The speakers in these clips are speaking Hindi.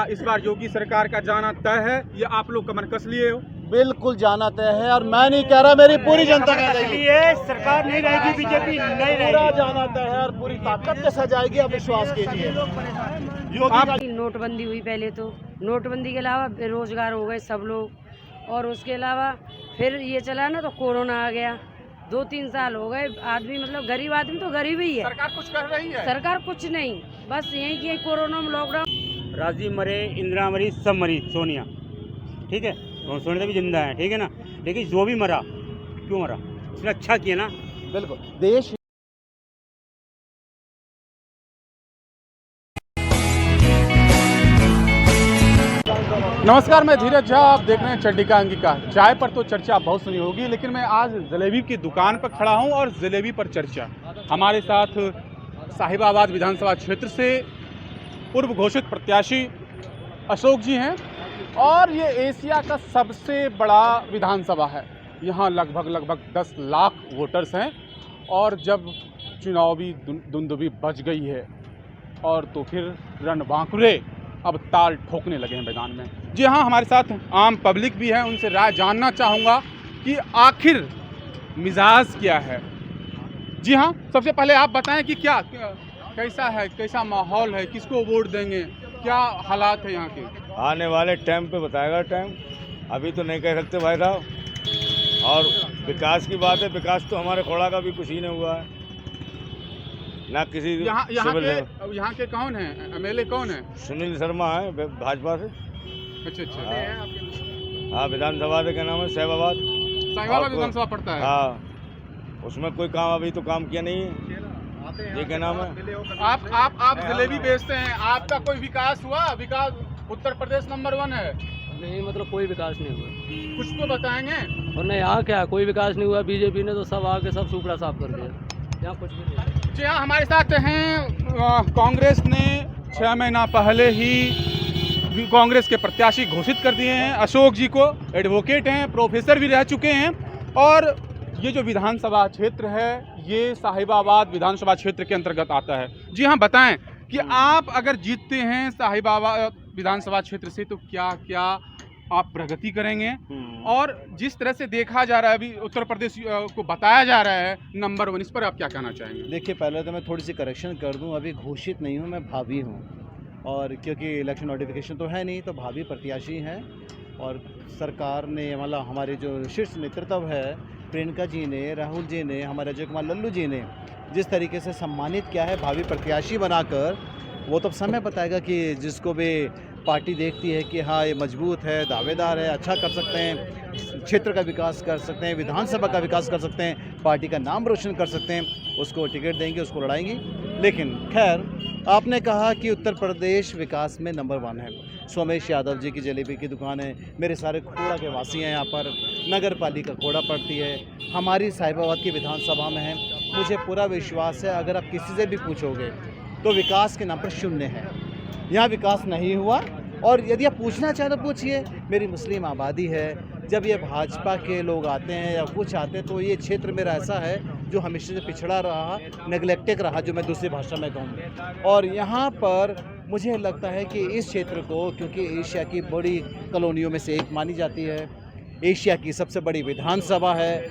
इस बार योगी सरकार का जाना तय है या आप लोग कमर कस लिए हो? बिल्कुल जाना तय है, और मैं नहीं कह रहा, मेरी पूरी जनता कह रही है। सरकार नहीं रहेगी, बीजेपी नहीं पूरा रहेगी। जाना तय है और पूरी ताकत के साथ जाएगी, आप विश्वास कीजिए। नोटबंदी हुई पहले तो, नोटबंदी के अलावा बेरोजगार हो गए सब लोग, और उसके अलावा फिर ये चला ना तो कोरोना आ गया। 2-3 साल हो गए, आदमी मतलब गरीब आदमी तो गरीब ही है। सरकार कुछ कर रही है? सरकार कुछ नहीं, बस यही कि कोरोना में लॉकडाउन। राजीव मरे, इंदिरा मरी, सब मरी, सोनिया, ठीक है, और सोनिया भी जिंदा है, ठीक है ना। लेकिन जो भी मरा, क्यों मरा? उसने अच्छा किया ना। बिल्कुल देश नमस्कार, मैं धीरज झा, आप देख रहे हैं चंडिका अंगिका। चाय पर तो चर्चा बहुत सुनी होगी, लेकिन मैं आज जलेबी की दुकान पर खड़ा हूं और जलेबी पर चर्चा। हमारे साथ साहिबाबाद विधानसभा क्षेत्र से पूर्व घोषित प्रत्याशी अशोक जी हैं, और ये एशिया का सबसे बड़ा विधानसभा है। यहाँ लगभग 10 लाख वोटर्स हैं, और जब चुनावी दुंदुभी बज गई है और तो फिर रणबांकुरे अब ताल ठोकने लगे हैं मैदान में। जी हाँ, हमारे साथ आम पब्लिक भी है, उनसे राय जानना चाहूँगा कि आखिर मिजाज क्या है। जी हाँ, सबसे पहले आप बताएं कि कैसा है, कैसा माहौल है, किसको वोट देंगे, क्या हालात है यहाँ के? आने वाले टाइम पे बताएगा टाइम, अभी तो नहीं कह सकते भाई साहब। और विकास की बात है, विकास तो हमारे खोड़ा का भी कुछ ही नहीं हुआ है ना किसी। यहाँ के कौन है एमएलए, कौन है? सुनील शर्मा है भाजपा से। अच्छा। हाँ, विधानसभा से क्या नाम है, साहिबाबाद विधानसभा पड़ता है। हाँ, उसमें कोई काम अभी तो काम किया नहीं है। ये क्या नाम है? आप जलेबी बेचते हैं, आपका कोई विकास हुआ? विकास उत्तर प्रदेश नंबर 1 है। नहीं, मतलब कोई विकास नहीं हुआ। कुछ तो बताएंगे। और नहीं, यहाँ क्या कोई विकास नहीं हुआ। बीजेपी ने तो सब आके सब सूखड़ा साफ कर दिया, यहाँ कुछ भी नहीं। जी हाँ, हमारे साथ हैं कांग्रेस ने 6 महीना पहले ही कांग्रेस के प्रत्याशी घोषित कर दिए हैं अशोक जी को। एडवोकेट हैं, प्रोफेसर भी रह चुके हैं, और ये जो विधानसभा क्षेत्र है ये साहिबाबाद विधानसभा क्षेत्र के अंतर्गत आता है। जी हाँ, बताएं कि आप अगर जीतते हैं साहिबाबाद विधानसभा क्षेत्र से तो क्या क्या आप प्रगति करेंगे, और जिस तरह से देखा जा रहा है अभी उत्तर प्रदेश को बताया जा रहा है नंबर 1, इस पर आप क्या कहना चाहेंगे? देखिए, पहले तो मैं थोड़ी सी करेक्शन कर दूं, अभी घोषित नहीं हूं, मैं भावी हूं, और क्योंकि इलेक्शन नोटिफिकेशन तो है नहीं, तो भावी प्रत्याशी हैं। और सरकार ने मतलब हमारे जो शीर्ष नेतृत्व है, प्रियंका जी ने, राहुल जी ने, हमारे अजय कुमार लल्लू जी ने जिस तरीके से सम्मानित किया है भावी प्रत्याशी बनाकर, वो तो समय बताएगा कि जिसको भी पार्टी देखती है कि हाँ ये मजबूत है, दावेदार है, अच्छा कर सकते हैं, क्षेत्र का विकास कर सकते हैं, विधानसभा का विकास कर सकते हैं, पार्टी का नाम रोशन कर सकते हैं, उसको टिकट देंगे, उसको लड़ाएंगे। लेकिन खैर, आपने कहा कि उत्तर प्रदेश विकास में नंबर 1 है। सोमेश यादव जी की जलेबी की दुकान है, मेरे सारे खोड़ा के वासी हैं, यहाँ पर नगर पालिका खोड़ा पड़ती है, हमारी साहिबाबाद की विधानसभा में है। मुझे पूरा विश्वास है, अगर आप किसी से भी पूछोगे तो विकास के नाम पर शून्य है, यहाँ विकास नहीं हुआ। और यदि आप पूछना चाहें तो पूछिए, मेरी मुस्लिम आबादी है, जब ये भाजपा के लोग आते हैं या कुछ आते हैं तो ये क्षेत्र मेरा ऐसा है जो हमेशा से पिछड़ा रहा, नेग्लेक्टेड रहा, जो मैं दूसरी भाषा में कहूँ। और यहाँ पर मुझे लगता है कि इस क्षेत्र को, क्योंकि एशिया की बड़ी कॉलोनियों में से एक मानी जाती है, एशिया की सबसे बड़ी विधानसभा है,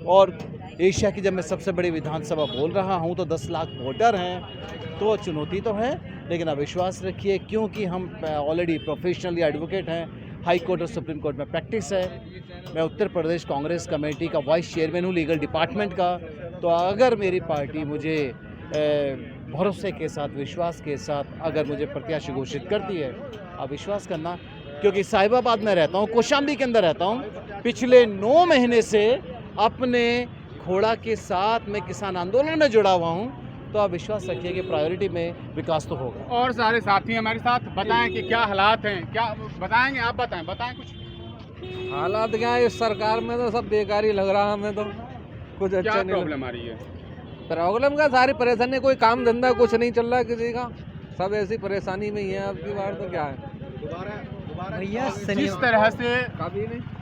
और एशिया की जब मैं सबसे बड़ी विधानसभा बोल रहा हूँ तो 10 लाख वोटर हैं, तो चुनौती तो है। लेकिन आप विश्वास रखिए, क्योंकि हम ऑलरेडी प्रोफेशनली एडवोकेट हैं, हाई कोर्ट और सुप्रीम कोर्ट में प्रैक्टिस है, मैं उत्तर प्रदेश कांग्रेस कमेटी का वाइस चेयरमैन हूँ, लीगल डिपार्टमेंट का। तो अगर मेरी पार्टी मुझे भरोसे के साथ, विश्वास के साथ अगर मुझे प्रत्याशी घोषित करती है, आप विश्वास करना, क्योंकि साहिबाबाद में रहता हूँ, कौशाम्बी के अंदर रहता हूँ, पिछले 9 महीने से अपने खोड़ा के साथ मैं किसान आंदोलन में जुड़ा हुआ हूँ, तो आप विश्वास रखिए कि प्रायोरिटी में विकास तो होगा। और सारे साथी हमारे साथ, बताएं कि क्या हालात हैं, क्या बताएंगे? आप बताएं कुछ। हालात क्या है, इस सरकार में तो सब बेकार ही लग रहा है हमें, तो कुछ अच्छा नहीं। प्रॉब्लम आ रही है? प्रॉब्लम का सारी परेशानी, कोई काम धंधा कुछ नहीं चल रहा है किसी का, सब ऐसी परेशानी में ही है। अब की बार तो क्या है भैया, जिस तरह से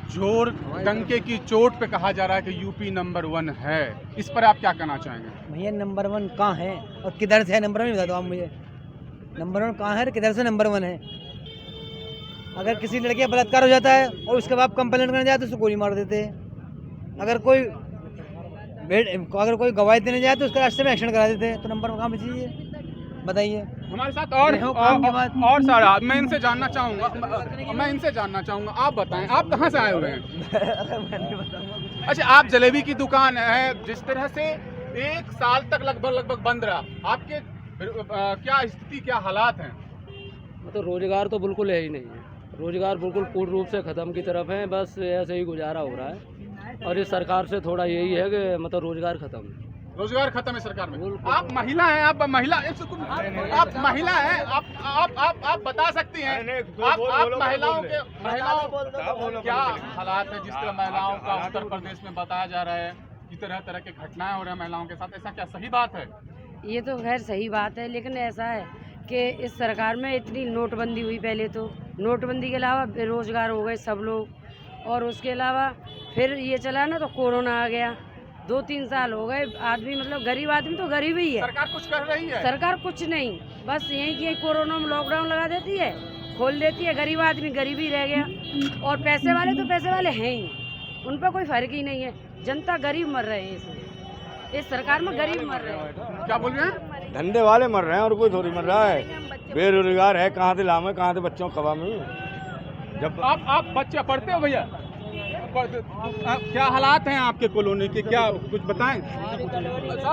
जोर डंके की चोट पे कहा जा रहा है कि यूपी नंबर 1 है, इस पर आप क्या कहना चाहेंगे? भैया, नंबर 1 कहाँ है और किधर से है? नंबर 1 बता दो आप मुझे, नंबर 1 कहाँ है और किधर से नंबर 1 है? अगर किसी लड़के का बलात्कार हो जाता है और उसके बाप कंप्लेंट करने जाए तो उसको गोली मार देते हैं। अगर कोई गवाही देने जाए तो उसके रास्ते में एक्शन करा देते हैं। तो नंबर कहाँ बची है बताइए। हमारे साथ और सारा मैं इनसे जानना चाहूँगा आप बताएं आप कहाँ से आए हुए हैं? अच्छा, आप जलेबी की दुकान है, जिस तरह से 1 साल तक लगभग बंद रहा, आपके क्या स्थिति, क्या हालात हैं? मतलब रोजगार तो बिल्कुल है ही नहीं है, रोजगार बिल्कुल पूर्ण रूप से ख़त्म की तरफ है, बस ऐसे ही गुजारा हो रहा है। और इस सरकार से थोड़ा यही है कि मतलब रोजगार ख़त्म है। रोजगार खत्म है सरकार में। आप महिला हैं, आप महिला हैं, आप बता सकती हैं आप महिलाओं क्या हालात है, जिस तरह महिलाओं का उत्तर प्रदेश में बताया जा रहा है कि तरह के घटनाएं हो रही हैं महिलाओं के साथ, ऐसा क्या सही बात है? ये तो खैर सही बात है, लेकिन ऐसा है कि इस सरकार में इतनी नोटबंदी हुई, पहले तो नोटबंदी के अलावा बेरोजगार हो गए सब लोग, और उसके अलावा फिर ये चला ना तो कोरोना आ गया। 2-3 साल हो गए, आदमी मतलब गरीब आदमी तो गरीब ही है। सरकार कुछ कर रही है? सरकार कुछ नहीं, बस यही कि कोरोना में लॉकडाउन लगा देती है, खोल देती है, गरीब आदमी गरीब ही रह गया, और पैसे वाले तो पैसे वाले हैं ही, उन पर कोई फर्क ही नहीं है। जनता गरीब मर रहे हैं, इसमें इस सरकार में गरीब मर रहे हैं। क्या बोल रहे हैं? धंधे वाले मर रहे हैं और कोई थोड़ी मर रहा है। बेरोजगार है, कहाँ से लावे, कहाँ से बच्चों खवा में। जब आप बच्चे पढ़ते हो भैया, क्या हालात हैं आपके कॉलोनी के, क्या कुछ बताएं?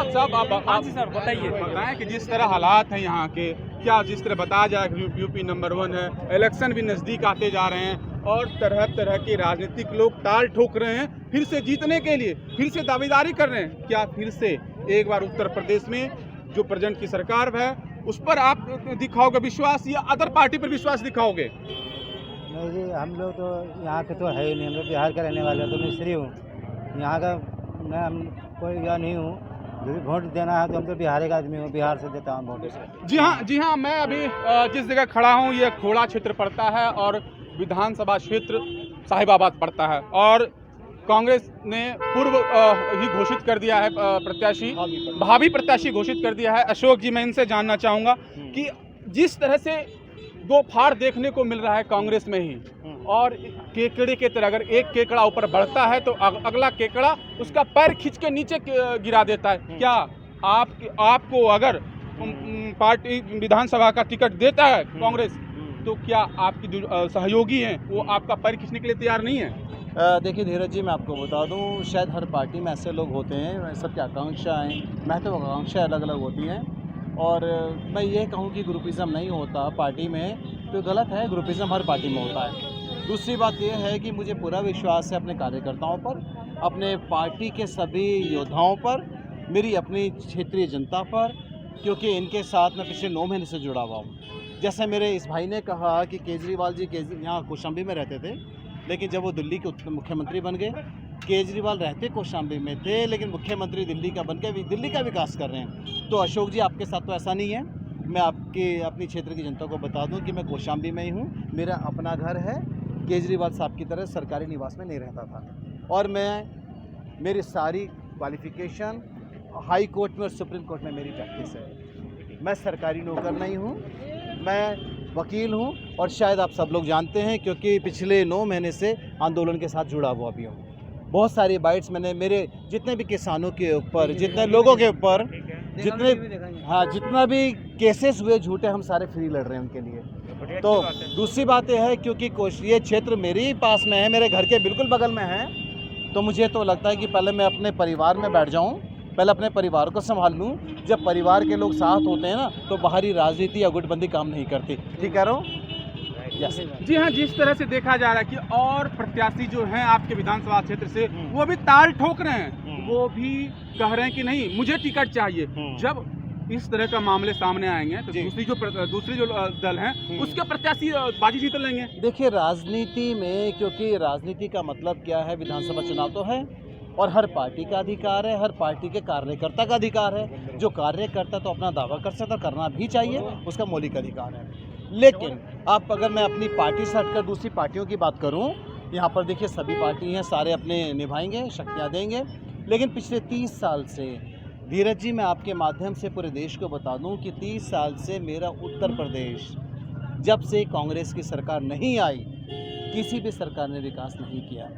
सब आप सर बताएं कि जिस तरह हालात हैं यहाँ के, क्या जिस तरह बताया जाए यूपी नंबर 1 है, इलेक्शन भी नज़दीक आते जा रहे हैं और तरह के राजनीतिक लोग टाल ठोक रहे हैं फिर से जीतने के लिए, फिर से दावेदारी कर रहे हैं। क्या फिर से एक बार उत्तर प्रदेश में जो प्रेजेंट की सरकार है उस पर आप दिखाओगे विश्वास, या अदर पार्टी पर विश्वास दिखाओगे? नहीं जी, हम लोग तो यहाँ के तो है ही नहीं, हम लोग बिहार के रहने वाले, तो मिस्त्री हूँ यहाँ का, मैं हम कोई यह नहीं हूँ। जो भी वोट देना है तो हम तो बिहार का आदमी हूँ, बिहार से देता हूँ वोट। जी हाँ, मैं अभी जिस जगह खड़ा हूँ ये खोड़ा क्षेत्र पड़ता है और विधानसभा क्षेत्र साहिबाबाद पड़ता है, और कांग्रेस ने पूर्व ही घोषित कर दिया है भावी प्रत्याशी घोषित कर दिया है। अशोक जी, मैं इनसे जानना चाहूँगा कि जिस तरह से दो फाड़ देखने को मिल रहा है कांग्रेस में ही, और केकड़े के तरह अगर एक केकड़ा ऊपर बढ़ता है तो अगला केकड़ा उसका पैर खींच के नीचे गिरा देता है। क्या आपको अगर पार्टी विधानसभा का टिकट देता है कांग्रेस, तो क्या आपकी जो सहयोगी हैं वो आपका पैर खींचने के लिए तैयार नहीं है? देखिए धीरज जी, मैं आपको बता दूं, शायद हर पार्टी में ऐसे लोग होते हैं, सबकी आकांक्षाएँ, महत्वाकांक्षाएँ अलग अलग होती हैं, और मैं ये कहूँ कि ग्रुपिज़म नहीं होता पार्टी में तो गलत है, ग्रुपिज़म हर पार्टी में होता है। दूसरी बात ये है कि मुझे पूरा विश्वास है अपने कार्यकर्ताओं पर, अपने पार्टी के सभी योद्धाओं पर, मेरी अपनी क्षेत्रीय जनता पर, क्योंकि इनके साथ मैं पिछले 9 महीने से जुड़ा हुआ हूँ। जैसे मेरे इस भाई ने कहा कि केजरीवाल जी यहाँ कौशाम्बी में रहते थे, लेकिन जब वो दिल्ली के मुख्यमंत्री बन गए, केजरीवाल रहते कौशाम्बी में थे लेकिन मुख्यमंत्री दिल्ली का बनकर दिल्ली का विकास कर रहे हैं। तो अशोक जी, आपके साथ तो ऐसा नहीं है। मैं अपनी क्षेत्र की जनता को बता दूं कि मैं कौशाम्बी में ही हूं, मेरा अपना घर है, केजरीवाल साहब की तरह सरकारी निवास में नहीं रहता था, और मेरी सारी क्वालिफिकेशन हाई कोर्ट में और सुप्रीम कोर्ट में मेरी प्रैक्टिस है। मैं सरकारी नौकर नहीं हूँ, मैं वकील हूँ, और शायद आप सब लोग जानते हैं क्योंकि पिछले 9 महीने से आंदोलन के साथ जुड़ा हुआ भी हूँ। बहुत सारी बाइट्स मैंने मेरे जितने भी किसानों के ऊपर, जितने लोगों के ऊपर, जितना भी केसेस हुए झूठे, हम सारे फ्री लड़ रहे हैं उनके लिए। तो दूसरी बात यह है क्योंकि ये क्षेत्र मेरे ही पास में है, मेरे घर के बिल्कुल बगल में है, तो मुझे तो लगता है कि पहले मैं अपने परिवार में बैठ जाऊँ, पहले अपने परिवार को संभाल लूँ। जब परिवार के लोग साथ होते हैं ना तो बाहरी राजनीति या गुटबंदी काम नहीं करती। ठीक कह रहा हूँ? जी हाँ, जिस तरह से देखा जा रहा है कि और प्रत्याशी जो हैं आपके विधानसभा क्षेत्र से वो भी ताल ठोक रहे हैं, वो भी कह रहे हैं कि नहीं मुझे टिकट चाहिए। जब इस तरह का मामले सामने आएंगे तो दूसरी जो दल हैं उसके प्रत्याशी बाजी जीत लेंगे। देखिए, राजनीति में, क्योंकि राजनीति का मतलब क्या है, विधानसभा चुनाव तो है और हर पार्टी का अधिकार है, हर पार्टी के कार्यकर्ता का अधिकार है। जो कार्यकर्ता तो अपना दावा कर सकता, करना भी चाहिए, उसका मौलिक अधिकार है। लेकिन आप अगर मैं अपनी पार्टी से हटकर दूसरी पार्टियों की बात करूं, यहाँ पर देखिए सभी पार्टी हैं, सारे अपने निभाएंगे, शक्तियाँ देंगे, लेकिन पिछले 30 साल से, धीरज जी मैं आपके माध्यम से पूरे देश को बता दूं कि 30 साल से मेरा उत्तर प्रदेश जब से कांग्रेस की सरकार नहीं आई किसी भी सरकार ने विकास नहीं किया।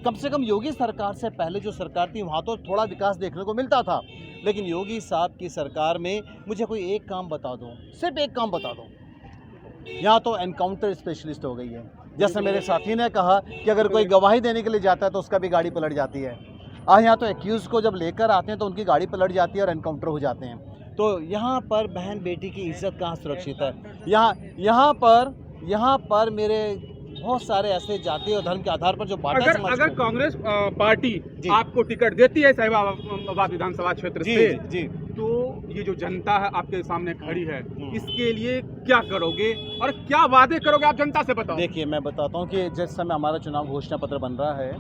कम से कम योगी सरकार से पहले जो सरकार थी वहाँ तो थोड़ा विकास देखने को मिलता था, लेकिन योगी साहब की सरकार में मुझे कोई एक काम बता दो, सिर्फ एक काम बता दो। यहाँ तो एनकाउंटर स्पेशलिस्ट हो गई है। जैसे मेरे साथी ने कहा कि अगर कोई गवाही देने के लिए जाता है तो उसका भी गाड़ी पलट जाती है। यहाँ तो एक्यूज को जब लेकर आते हैं तो उनकी गाड़ी पलट जाती है और एनकाउंटर हो जाते हैं। तो यहाँ पर बहन बेटी की इज्जत कहाँ सुरक्षित है? यहाँ पर मेरे बहुत सारे ऐसे जाति और धर्म के आधार पर जो बांटा समाज अगर कांग्रेस पार्टी आपको टिकट देती है साहिबाबाद विधानसभा क्षेत्र से, जी तो ये जो जनता है आपके सामने खड़ी है, इसके लिए क्या करोगे और क्या वादे करोगे? आप जनता से बताओ। देखिए, मैं बताता हूँ कि जिस समय हमारा चुनाव घोषणा पत्र बन रहा है,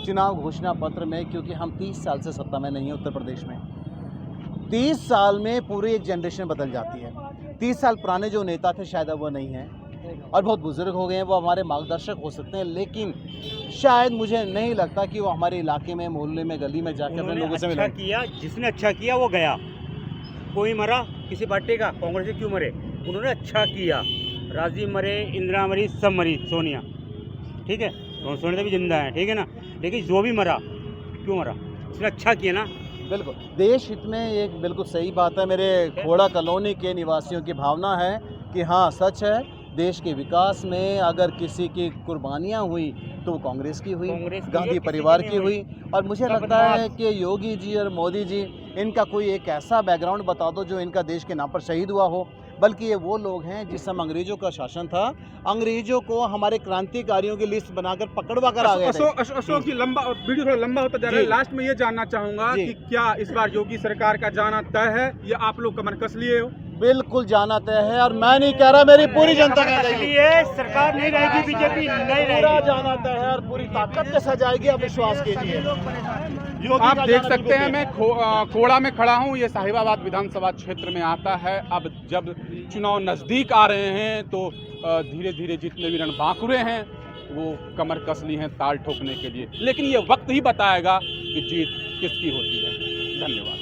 चुनाव घोषणा पत्र में, क्योंकि हम 30 साल से सत्ता में नहीं है उत्तर प्रदेश में, 30 साल में पूरी एक जनरेशन बदल जाती है। 30 साल पुराने जो नेता थे शायद अब वो नहीं हैं और बहुत बुजुर्ग हो गए हैं, वो हमारे मार्गदर्शक हो सकते हैं, लेकिन शायद मुझे नहीं लगता कि वो हमारे इलाके में, मोहल्ले में, गली में जाकर अपने लोगों से अच्छा मिलें। किया, जिसने अच्छा किया वो गया। कोई मरा किसी पार्टी का, कांग्रेस से क्यों मरे? उन्होंने अच्छा किया। राजीव मरे, इंदिरा मरी, सब मरी, सोनिया, ठीक है, तो सोनिया भी जिंदा है, ठीक है ना, लेकिन जो भी मरा क्यों मरा? उसने अच्छा किया ना। बिल्कुल, देश हित में एक बिल्कुल सही बात है। मेरे खोड़ा कॉलोनी के निवासियों की भावना है कि हाँ, सच है, देश के विकास में अगर किसी की कुर्बानियाँ हुई तो वो कांग्रेस की हुई, गांधी परिवार की हुई। और मुझे लगता है कि योगी जी और मोदी जी, इनका कोई एक ऐसा बैकग्राउंड बता दो जो इनका देश के नाम पर शहीद हुआ हो। बल्कि ये वो लोग हैं जिस समय अंग्रेजों का शासन था, अंग्रेजों को हमारे क्रांतिकारियों की लिस्ट बनाकर पकड़वा कर आ गए थे। अशोक जी, वीडियो थोड़ा लंबा होता जा रहा है। लास्ट में ये जानना चाहूंगा कि क्या इस बार योगी सरकार का जाना तय है या आप लोग कमर कस लिए हो? बिल्कुल जाना तय है, और मैं नहीं कह रहा, मेरी पूरी जनता कह रही है। सरकार नहीं रहेगी, बीजेपी नहीं रहेगी, पूरा जाना तय है और पूरी ताकत के साथ जाएगी। आप विश्वास कीजिए। आप देख सकते हैं, मैं खोड़ा में खड़ा हूं, ये साहिबाबाद विधानसभा क्षेत्र में आता है। अब जब चुनाव नज़दीक आ रहे हैं तो धीरे धीरे जितने भी रणबांकुरे हैं वो कमर कस ली हैं ताल ठोकने के लिए, लेकिन ये वक्त ही बताएगा कि जीत किसकी होती है। धन्यवाद।